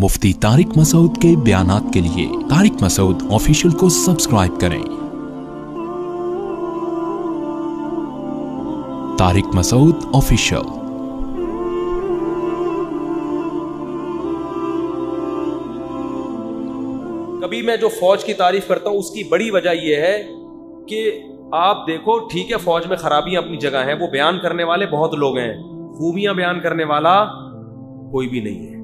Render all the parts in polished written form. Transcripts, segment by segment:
मुफ्ती तारिक मसूद के बयानात के लिए तारिक मसूद ऑफिशियल को सब्सक्राइब करें। तारिक मसूद ऑफिशियल। कभी मैं जो फौज की तारीफ करता हूं उसकी बड़ी वजह यह है कि आप देखो, ठीक है फौज में खराबियां अपनी जगह हैं, वो बयान करने वाले बहुत लोग हैं, खूबियां बयान करने वाला कोई भी नहीं है।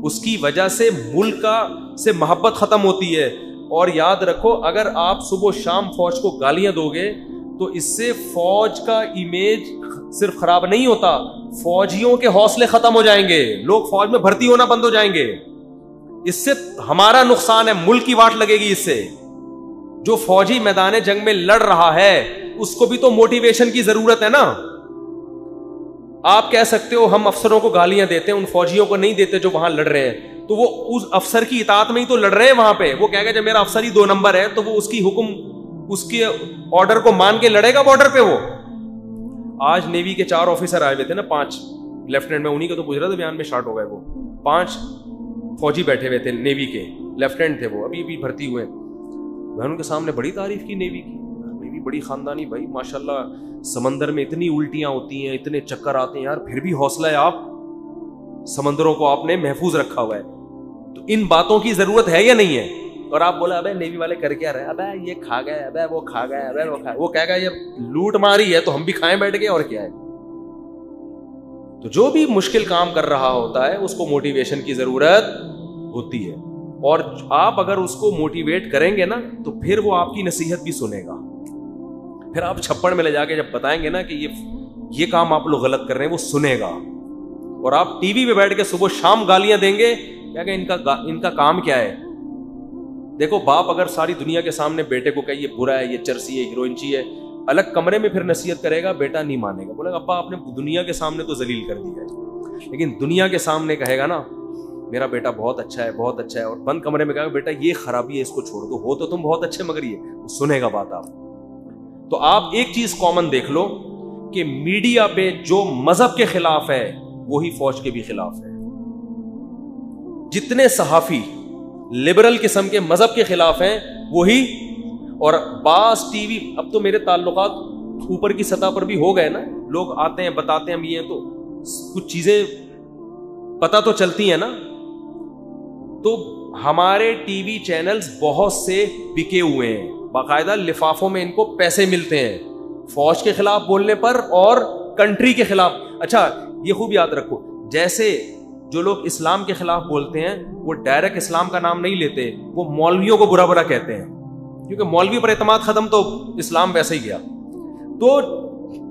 उसकी वजह से मुल्क का से मोहब्बत खत्म होती है। और याद रखो, अगर आप सुबह शाम फौज को गालियां दोगे तो इससे फौज का इमेज सिर्फ खराब नहीं होता, फौजियों के हौसले खत्म हो जाएंगे, लोग फौज में भर्ती होना बंद हो जाएंगे। इससे हमारा नुकसान है, मुल्क की वाट लगेगी इससे। जो फौजी मैदान जंग में लड़ रहा है उसको भी तो मोटिवेशन की जरूरत है ना। आप कह सकते हो हम अफसरों को गालियां देते हैं, उन फौजियों को नहीं देते जो वहां लड़ रहे हैं, तो वो उस अफसर की इताअत में ही तो लड़ रहे हैं वहां पे। वो कहेगा जब मेरा अफसर ही 2 नंबर है तो वो उसकी हुक्म, उसके ऑर्डर को मान के लड़ेगा बॉर्डर पे। वो आज नेवी के 4 ऑफिसर आए हुए थे ना, 5 लेफ्टिनेंट, में उन्हीं को तो पूछ रहा था, बयान में शार्ट हो गए। वो 5 फौजी बैठे हुए थे नेवी के, लेफ्टिनेंट थे, वो अभी भर्ती हुए। मैं उनके सामने बड़ी तारीफ की नेवी की। नेवी बड़ी खानदानी भाई, माशाल्लाह, समंदर में इतनी उल्टियां होती हैं, इतने चक्कर आते हैं यार, फिर भी हौसला है, आप समंदरों को आपने महफूज रखा हुआ है। तो इन बातों की जरूरत है या नहीं है? और आप बोला अबे नेवी वाले कर क्या रहे, अबे ये खा गए, अबे वो खा गए, अबे वो खा, वो कहेगा ये लूट मारी है तो हम भी खाएं बैठ गए, और क्या है। तो जो भी मुश्किल काम कर रहा होता है उसको मोटिवेशन की जरूरत होती है, और आप अगर उसको मोटिवेट करेंगे ना तो फिर वो आपकी नसीहत भी सुनेगा। फिर आप छप्पड़ में ले जाके जब बताएंगे ना कि ये काम आप लोग गलत कर रहे हैं, वो सुनेगा। और आप टीवी पे बैठ के सुबह शाम गालियां देंगे, क्या इनका काम क्या है। देखो, बाप अगर सारी दुनिया के सामने बेटे को कहे ये बुरा है, ये चर्सी है, हीरोइनची है, अलग कमरे में फिर नसीहत करेगा, बेटा नहीं मानेगा, बोलेगा अब्बा आपने दुनिया के सामने तो जलील कर दिया है। लेकिन दुनिया के सामने कहेगा ना मेरा बेटा बहुत अच्छा है, बहुत अच्छा है, और बंद कमरे में कहेगा बेटा ये खराबी है, इसको छोड़ दो, हो तो तुम बहुत अच्छे मगर ये, सुनेगा बात आप। तो आप एक चीज कॉमन देख लो कि मीडिया पे जो मजहब के खिलाफ है वही फौज के भी खिलाफ है। जितने सहाफी लिबरल किस्म के मजहब के खिलाफ हैं वही, और बास टीवी, अब तो मेरे ताल्लुकात ऊपर की सतह पर भी हो गए ना, लोग आते हैं बताते हैं हम ये, तो कुछ चीजें पता तो चलती है ना। तो हमारे टीवी चैनल्स बहुत से बिके हुए हैं, बाकायदा लिफाफों में इनको पैसे मिलते हैं फौज के खिलाफ बोलने पर और कंट्री के खिलाफ। अच्छा, ये खूब याद रखो, जैसे जो लोग इस्लाम के खिलाफ बोलते हैं वो डायरेक्ट इस्लाम का नाम नहीं लेते, वो मौलवियों को बुरा बुरा कहते हैं, क्योंकि मौलवी पर एतमाद खत्म तो इस्लाम वैसे ही गया। तो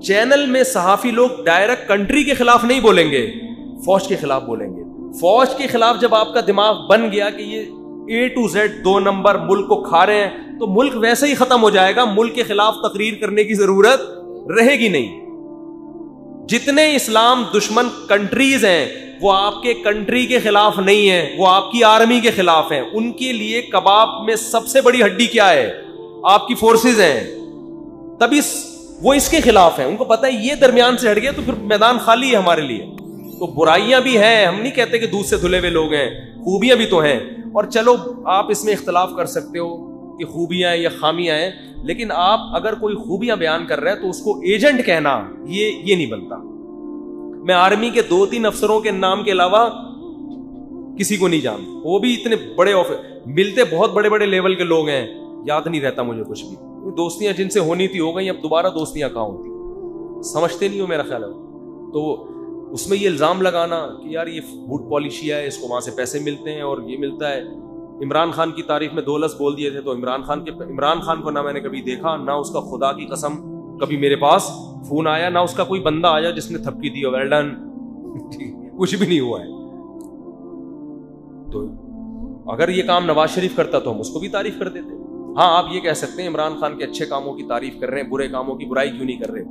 चैनल में सहाफी लोग डायरेक्ट कंट्री के खिलाफ नहीं बोलेंगे, फौज के खिलाफ बोलेंगे। फौज के खिलाफ जब आपका दिमाग बन गया कि ये A to Z 2 नंबर मुल्क को खा रहे हैं, तो मुल्क वैसे ही खत्म हो जाएगा, मुल्क के खिलाफ तकरीर करने की जरूरत रहेगी नहीं। जितने इस्लाम दुश्मन कंट्रीज हैं वो आपके कंट्री के खिलाफ नहीं है, वो आपकी आर्मी के खिलाफ हैं। उनके लिए कबाब में सबसे बड़ी हड्डी क्या है? आपकी फोर्सेज हैं, तभी वो इसके खिलाफ हैं। उनको पता है ये दरमियान से हट गया तो फिर मैदान खाली है हमारे लिए। तो बुराइयां भी हैं, हम नहीं कहते कि दूध से धुले हुए लोग हैं, खूबियां भी तो हैं। और चलो आप इसमें इख्तलाफ कर सकते हो कि खूबियां हैं या खामियां हैं, लेकिन आप अगर कोई खूबियां बयान कर रहे हैं तो उसको एजेंट कहना ये नहीं बनता। मैं आर्मी के 2-3 अफसरों के नाम के अलावा किसी को नहीं जानता, वो भी इतने बड़े मिलते बहुत बड़े बड़े लेवल के लोग हैं, याद नहीं रहता मुझे कुछ भी। दोस्तियां जिनसे होनी थी हो गई, अब दोबारा दोस्तियां कहाँ होती, समझते नहीं हो मेरा ख्याल है। तो उसमें ये इल्ज़ाम लगाना कि यार ये बूट पॉलिशिया है, इसको वहाँ से पैसे मिलते हैं और ये मिलता है। इमरान खान की तारीफ में 2 लफ्ज़ बोल दिए थे, तो इमरान खान को ना मैंने कभी देखा, ना उसका खुदा की कसम कभी मेरे पास फोन आया, ना उसका कोई बंदा आया जिसने थपकी दी वेल डन, कुछ भी नहीं हुआ है। तो अगर ये काम नवाज शरीफ करता तो हम उसको भी तारीफ कर देते। हाँ, आप ये कह सकते हैं इमरान खान के अच्छे कामों की तारीफ कर रहे हैं, बुरे कामों की बुराई क्यों नहीं कर रहे?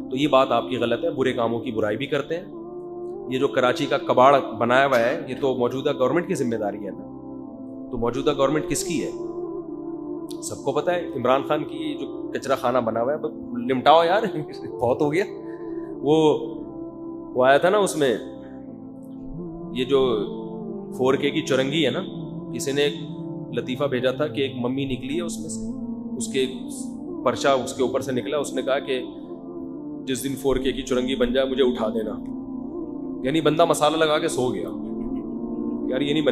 तो ये बात आपकी गलत है, बुरे कामों की बुराई भी करते हैं। ये जो कराची का कबाड़ बनाया हुआ है ये तो मौजूदा गवर्नमेंट की जिम्मेदारी है ना। तो मौजूदा गवर्नमेंट किसकी है? सबको पता है इमरान खान की जो कचरा खाना बना हुआ है, निपटाओ यार बहुत हो गया। वो आया था ना उसमें, ये जो 4K کی چرنگی ہے نا, کسی نے ایک لطیفہ بھیجا تھا کہ ایک ممی نکلی ہے اس میں سے, اس کے پرچہ اس کے اوپر سے نکلا, اس نے کہا کہ جس دن 4K کی چرنگی بن جائے مجھے اٹھا دینا. یعنی بندہ مسالہ لگا کے سو گیا, یار یہ نہیں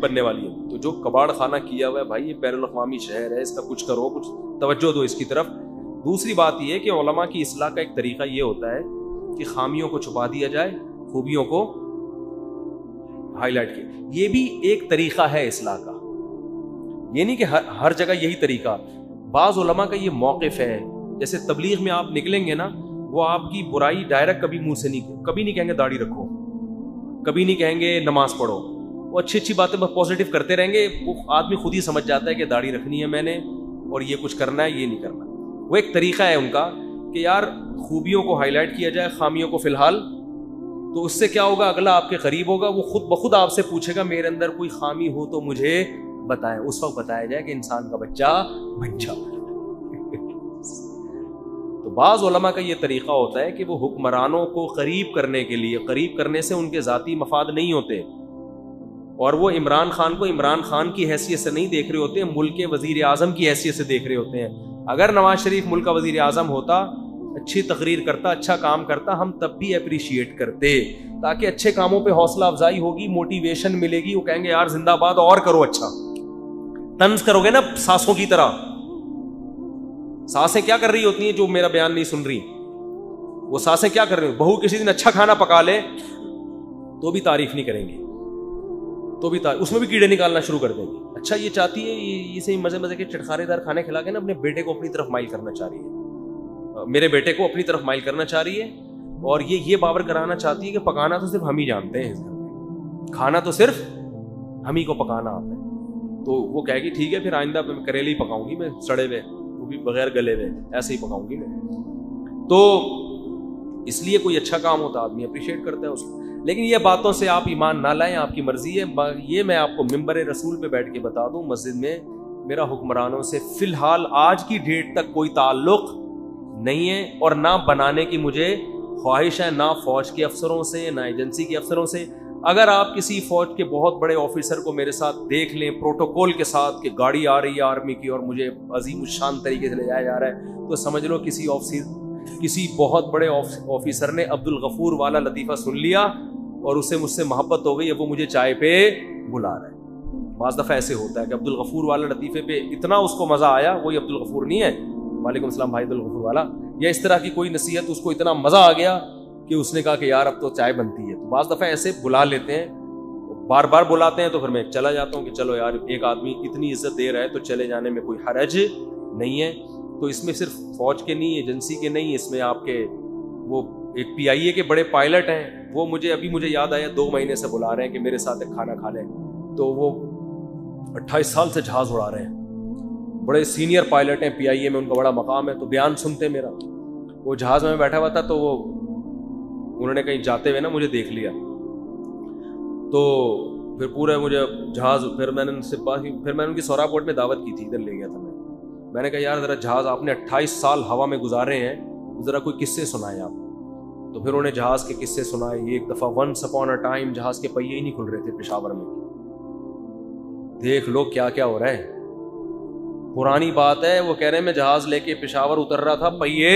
بننے والی ہے. تو جو کباڑ خانہ کیا ہوا ہے بھائی, یہ بین الاقوامی شہر ہے, اس کا کچھ کرو, کچھ توجہ دو اس کی طرف. دوسری بات یہ ہے کہ علماء کی اصلاح کا ایک طریقہ یہ ہوتا ہے کہ خامیوں کو چھپا دیا جائے, خوبیوں کو ہائی لائٹ کیا. یہ بھی ایک طریقہ ہے اصلاح کا, یہ نہیں کہ ہر جگہ یہی طریقہ. بعض علماء کا یہ موقف ہے, جیسے تبلیغ میں آپ نکلیں گے نا, وہ آپ کی برائی ڈائریکٹ کبھی منہ سے نہیں, کبھی نہیں کہیں گے داڑھی رکھو, کبھی نہیں کہیں گے نماز پڑھو, وہ اچھی اچھی باتیں پازیٹیو کرتے رہیں گے. وہ آدمی خود ہی سمجھ جاتا ہے کہ داڑھی رکھنی ہے میں نے, اور یہ کچھ کرنا ہے, یہ نہیں کرنا. وہ ایک طریقہ ہے ان کا کہ یار خوبیوں کو ہائی لائٹ کیا جائے, خامیوں کو فی الحال. تو اس سے کیا ہوگا, اگلا آپ کے قریب ہوگا, وہ خود بخود آپ سے پوچھے گا میرے اندر کوئی خامی ہو تو مجھے بتائیں. اس وقت بتایا جائے کہ انسان کا بچہ بچہ. تو بعض علماء کا یہ طریقہ ہوتا ہے کہ وہ حکمرانوں کو قریب کرنے کے لیے, قریب کرنے سے ان کے ذاتی مفاد نہیں ہوتے, اور وہ عمران خان کو عمران خان کی حیثیت سے نہیں دیکھ رہے ہوتے ہیں, ملک کے وزیر اعظم کی حیثیت سے دیکھ رہے ہوتے ہیں. اگر نواز شریف ملک کا وزیر اعظم ہوتا, اچھی تقریر کرتا, اچھا کام کرتا, ہم تب بھی اپریشیٹ کرتے, تاکہ اچھے کاموں پہ حوصلہ افزائی ہوگی, موٹیویشن ملے گی, وہ کہیں گے یار زندہ باد, اور کرو اچھا. طنز کرو گے نا سانسوں کی طرح. سانسیں کیا کر رہی ہوتی ہیں جو میرا بیان نہیں سن رہی, وہ سانسیں کیا کر رہی ہیں. بہو کسی دن اچھا کھانا پکا لے تو بھی تعریف نہیں کریں گی, تو بھی اس میں بھی کیڑے نکالنا شروع کر دیں گے. اچھا یہ چاہتی ہے اسے مزے کے چٹخارے دار کھانے کھلا کے نا اپنے بیٹے کو اپنی طرف مائل کرنا چاہ رہی ہے, میرے بیٹے کو اپنی طرف مائل کرنا چاہ رہی ہے, اور یہ باور کرانا چاہتی ہے کہ پکانا تو صرف ہم ہی جانتے ہیں, کھانا تو صرف ہم ہی کو پکانا آتا ہے. تو وہ کہے گی ٹھیک ہے پھر آئندہ میں کریلے ہی پکاؤں گی, میں سڑے ہوئے, وہ بھی بغیر گلے ہوئے, ایسے ہی پکاؤں گی میں. تو اس لیے کوئی اچھا کام ہوتا آدمی اپریشیٹ کرتا ہے اس کو. لیکن یہ باتوں سے آپ ایمان نہ لائیں, آپ کی مرضی ہے. یہ میں آپ کو ممبر رسول پہ بیٹھ کے بتا دوں, مسجد میں میرا حکمرانوں سے فی الحال آج کی ڈیٹ تک کوئی تعلق نہیں ہے, اور نہ بنانے کی مجھے خواہش ہے, نہ فوج کے افسروں سے, نہ ایجنسی کے افسروں سے. اگر آپ کسی فوج کے بہت بڑے آفیسر کو میرے ساتھ دیکھ لیں پروٹوکول کے ساتھ کہ گاڑی آ رہی ہے آرمی کی اور مجھے عظیم الشان طریقے سے لے جایا جا رہا ہے, تو سمجھ لو کسی بہت بڑے آفیسر نے عبد الغفور والا لطیفہ سن لیا اور اسے مجھ سے محبت ہو گئی, اب وہ مجھے چائے پہ بلا رہا ہے. بعض دفعہ ایسے ہوتا ہے کہ عبد الغفور والا لطیفے پہ اتنا اس کو مزہ آیا, وہی عبد الغفور نہیں ہے, وعلیکم السلام بھائی عبد الغفور والا, یا اس طرح کی کوئی نصیحت اس کو اتنا مزہ آ گیا کہ اس نے کہا کہ یار اب تو چائے بنتی ہے. تو بعض دفعہ ایسے بلا لیتے ہیں, بار بار بلاتے ہیں, تو پھر میں چلا جاتا ہوں کہ چلو یار ایک آدمی اتنی عزت دے رہا ہے تو چلے جانے میں کوئی حرج نہیں ہے. تو اس میں صرف فوج کے نہیں, ایجنسی کے نہیں, اس میں آپ کے وہ ایک PIA کے بڑے پائلٹ ہیں, وہ مجھے یاد آیا 2 مہینے سے بلا رہے ہیں کہ میرے ساتھ ایک کھانا کھا لیں. تو وہ 28 سال سے جہاز اڑا رہے ہیں, بڑے سینئر پائلٹ ہیں, PIA میں ان کا بڑا مقام ہے. تو بیان سنتے میرا, وہ جہاز میں بیٹھا ہوا تھا, تو وہ انہوں نے کہیں جاتے ہوئے نا مجھے دیکھ لیا, تو پھر پورا مجھے جہاز, پھر میں نے ان سے بات کی, پھر میں نے ان کی سورا پورٹ میں دعوت کی تھی, ادھر لے گیا تھا میں نے کہا یار ذرا جہاز آپ نے 28 سال ہوا میں گزارے ہیں, ذرا کوئی قصے سنائیں آپ. تو پھر انہوں نے جہاز کے قصے سنائے. یہ ایک دفعہ ونس اپون اے ٹائم جہاز کے پہیے ہی نہیں کھل رہے تھے پشاور میں, دیکھ لو کیا کیا ہو رہا ہے. پرانی بات ہے, وہ کہہ رہے ہیں میں جہاز لے کے پشاور اتر رہا تھا, پہیے,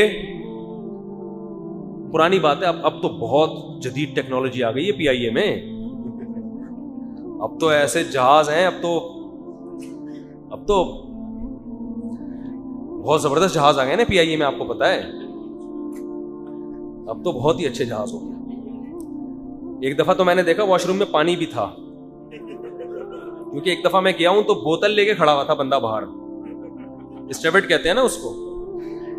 پرانی بات ہے. اب تو بہت جدید ٹیکنالوجی آ گئی ہے PIA میں, اب تو ایسے جہاز ہیں, اب تو بہت زبردست جہاز آ گئے نا PIA میں, آپ کو پتا ہے اب تو بہت ہی اچھے جہاز ہو گئے. ایک دفعہ تو میں نے دیکھا واش روم میں پانی بھی تھا, کیونکہ ایک دفعہ میں گیا ہوں تو بوتل لے کے کھڑا ہوا تھا بندہ باہر, اسٹیبٹ کہتے ہیں نا اس کو,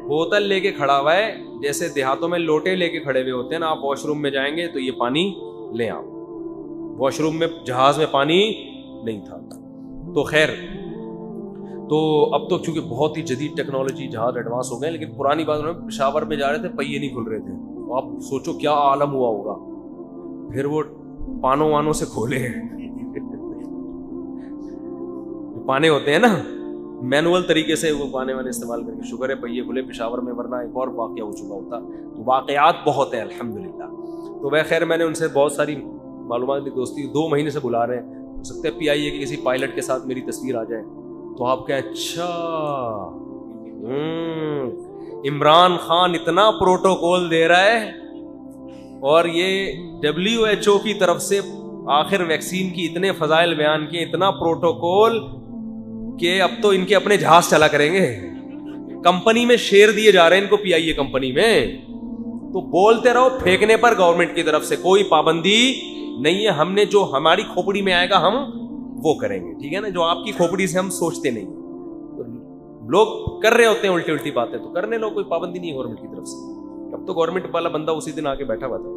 بوتل لے کے کھڑا ہوا ہے, جیسے دیہاتوں میں لوٹے لے کے کھڑے ہوئے ہوتے ہیں نا, آپ واش روم میں جائیں گے تو یہ پانی لیں آپ. واش روم میں جہاز میں پانی نہیں تھا. تو خیر, تو اب تو چونکہ بہت ہی جدید ٹیکنالوجی, جہاز ایڈوانس ہو گئے, لیکن پرانی بات میں پشاور میں جا رہے تھے, پہیے نہیں کھل رہے تھے. آپ سوچو کیا عالم ہوا ہوگا. پھر وہ پانوں وانوں سے کھولے ہیں, پانے ہوتے ہیں نا مینول طریقے سے, وہ پانے وانے استعمال کر کے, شکر ہے پہیے کھلے پشاور میں, ورنہ ایک اور واقعہ ہو چکا ہوتا. تو واقعات بہت ہیں الحمدللہ. تو وہ خیر میں نے ان سے بہت ساری मालूमात की दोस्ती 2 महीने से बुला रहे हैं, हो सकता है PIA के किसी पायलट के साथ मेरी तस्वीर आ जाए तो आप कहें अच्छा इमरान खान इतना प्रोटोकॉल दे रहा है, और ये WHO की तरफ से आखिर वैक्सीन की इतने फजाइल बयान किए, इतना प्रोटोकॉल कि अब तो इनके अपने जहाज चला करेंगे। कंपनी में शेयर दिए जा रहे हैं इनको PIA कंपनी में। तो बोलते रहो, फेंकने पर गवर्नमेंट की तरफ से कोई पाबंदी नहीं है। हमने जो हमारी खोपड़ी में आएगा हम वो करेंगे, ठीक है ना। जो आपकी खोपड़ी से हम सोचते नहीं, तो लोग कर रहे होते हैं उल्टी उल्टी बातें, तो करने लो, कोई पाबंदी नहीं है गवर्नमेंट की तरफ से। अब तो गवर्नमेंट वाला बंदा उसी दिन आके बैठा हुआ था।